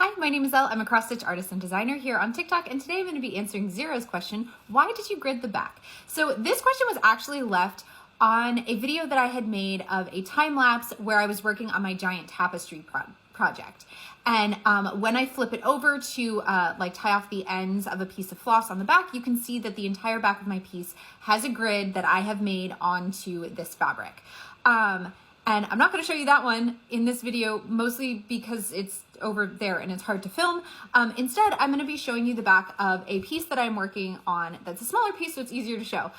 Hi, my name is Elle. I'm a cross-stitch artist and designer here on TikTok, and today I'm going to be answering Zero's question, why did you grid the back? So this question was actually left on a video that I had made of a time-lapse where I was working on my giant tapestry project. And when I flip it over to tie off the ends of a piece of floss on the back, you can see that the entire back of my piece has a grid that I have made onto this fabric. And I'm not going to show you that one in this video, mostly because it's over there and it's hard to film. Instead, I'm going to be showing you the back of a piece that I'm working on that's a smaller piece, so it's easier to show.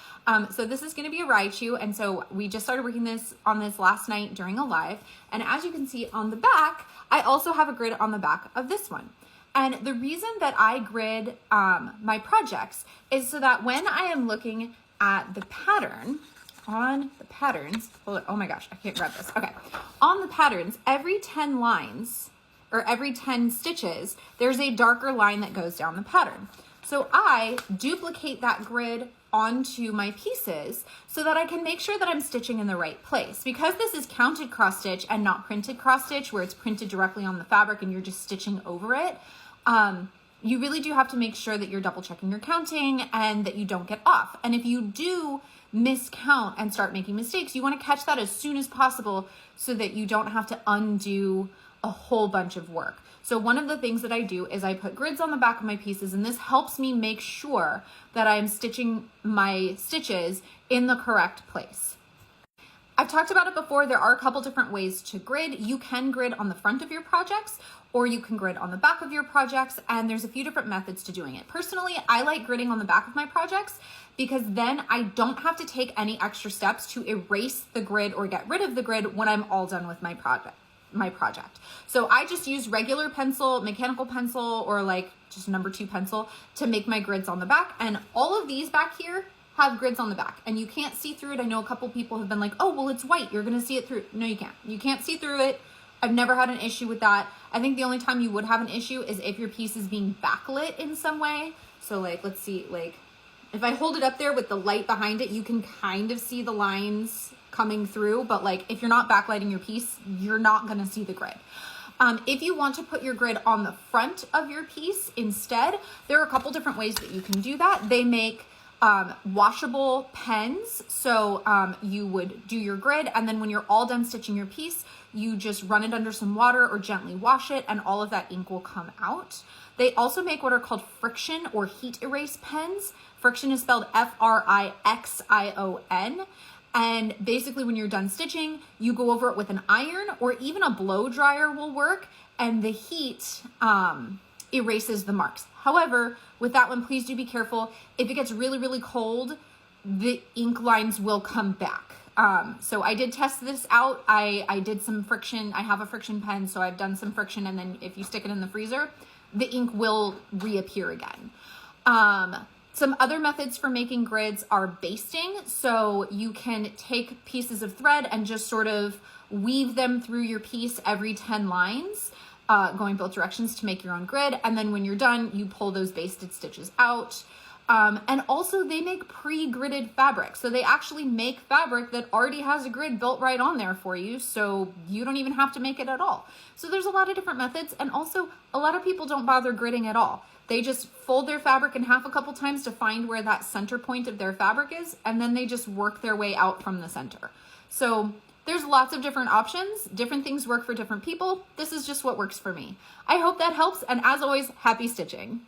So this is going to be a Raichu, and so we just started working on this last night during a live. And as you can see on the back, I also have a grid on the back of this one. And the reason that I grid my projects is so that when I am looking at the pattern, on the patterns, oh my gosh, I can't grab this. Okay, on the patterns, every 10 lines or every 10 stitches, there's a darker line that goes down the pattern. So I duplicate that grid onto my pieces so that I can make sure that I'm stitching in the right place. Because this is counted cross stitch and not printed cross stitch, where it's printed directly on the fabric and you're just stitching over it, you really do have to make sure that you're double checking your counting and that you don't get off. And if you do miscount and start making mistakes, you want to catch that as soon as possible so that you don't have to undo a whole bunch of work. So one of the things that I do is I put grids on the back of my pieces, and this helps me make sure that I'm stitching my stitches in the correct place. I've talked about it before. There are a couple different ways to grid. You can grid on the front of your projects, or you can grid on the back of your projects, and there's a few different methods to doing it. Personally, I like gridding on the back of my projects because then I don't have to take any extra steps to erase the grid or get rid of the grid when I'm all done with my project. So I just use regular pencil, mechanical pencil, or like just number 2 pencil to make my grids on the back. And all of these back here have grids on the back, and you can't see through it. I know a couple people have been like, oh, well, it's white, you're gonna see it through. No, you can't. You can't see through it. I've never had an issue with that. I think the only time you would have an issue is if your piece is being backlit in some way. So like, let's see, like if I hold it up there with the light behind it, you can kind of see the lines coming through, but like if you're not backlighting your piece, you're not gonna see the grid. If you want to put your grid on the front of your piece instead, there are a couple different ways that you can do that. They make washable pens. So you would do your grid, and then when you're all done stitching your piece, you just run it under some water or gently wash it, and all of that ink will come out. They also make what are called friction or heat erase pens. Friction is spelled F-R-I-X-I-O-N. And basically when you're done stitching, you go over it with an iron, or even a blow dryer will work, and the heat erases the marks. However, with that one, please do be careful. If it gets really, really cold, the ink lines will come back. So I did test this out. I did some friction. I have a friction pen, so I've done some friction, and then if you stick it in the freezer, the ink will reappear again. Some other methods for making grids are basting. So you can take pieces of thread and just sort of weave them through your piece every 10 lines, going both directions to make your own grid. And then when you're done, you pull those basted stitches out. And also they make pre-gridded fabric. So they actually make fabric that already has a grid built right on there for you. So you don't even have to make it at all. So there's a lot of different methods. And also a lot of people don't bother gridding at all. They just fold their fabric in half a couple times to find where that center point of their fabric is. And then they just work their way out from the center. So there's lots of different options. Different things work for different people. This is just what works for me. I hope that helps. And as always, happy stitching.